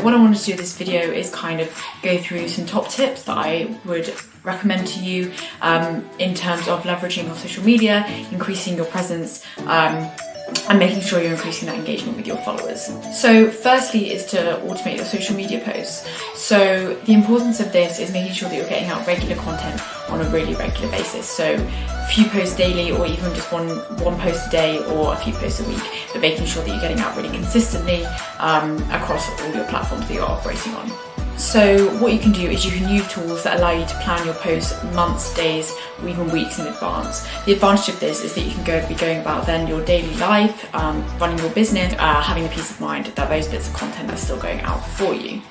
What I wanted to do with this video is kind of go through some top tips that I would recommend to you in terms of leveraging your social media, increasing your presence, and making sure you're increasing that engagement with your followers. So firstly is to automate your social media posts. So the importance of this is making sure that you're getting out regular content on a really regular basis. So a few posts daily, or even just one post a day or a few posts a week, but making sure that you're getting out really consistently across all your platforms that you're operating on. So what you can do is you can use tools that allow you to plan your posts months, days, or even weeks in advance. The advantage of this is that you can be going about then your daily life, running your business, having the peace of mind that those bits of content are still going out for you.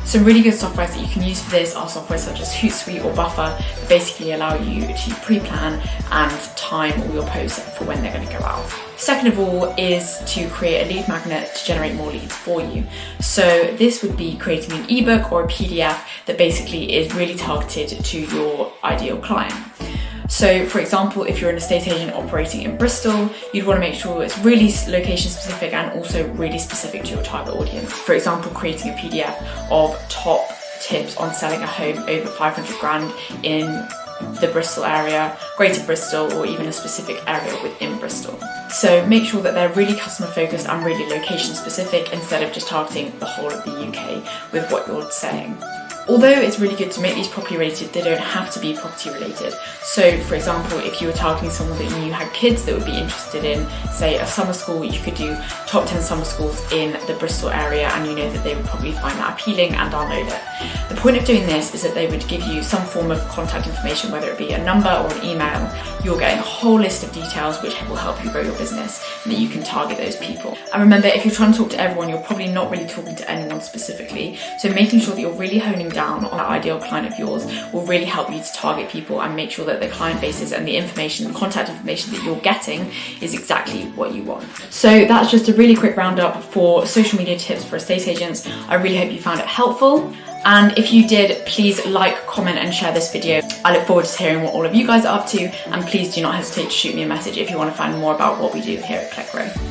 Some really good softwares that you can use for this are software such as Hootsuite or Buffer that basically allow you to pre-plan and time all your posts for when they're going to go out. Second of all is to create a lead magnet to generate more leads for you. So this would be creating an ebook or a PDF that basically is really targeted to your ideal client. So for example, if you're an estate agent operating in Bristol, you'd want to make sure it's really location specific and also really specific to your target audience. For example, creating a PDF of top tips on selling a home over 500 grand in the Bristol area, Greater Bristol, or even a specific area within Bristol. So make sure that they're really customer focused and really location specific instead of just targeting the whole of the UK with what you're saying. Although it's really good to make these property related, they don't have to be property related. So for example, if you were targeting someone that you knew had kids that would be interested in, say, a summer school, you could do top 10 summer schools in the Bristol area, and you know that they would probably find that appealing and download it. The point of doing this is that they would give you some form of contact information, whether it be a number or an email. You're getting a whole list of details which will help you grow your business, and that you can target those people. And remember, if you're trying to talk to everyone, you're probably not really talking to anyone specifically. So making sure that you're really honing down on that ideal client of yours will really help you to target people and make sure that the client bases and the information, the contact information that you're getting is exactly what you want. So that's just a really quick roundup for social media tips for estate agents. I really hope you found it helpful. And if you did, please like, comment and share this video. I look forward to hearing what all of you guys are up to, and please do not hesitate to shoot me a message if you want to find more about what we do here at ClickGrow.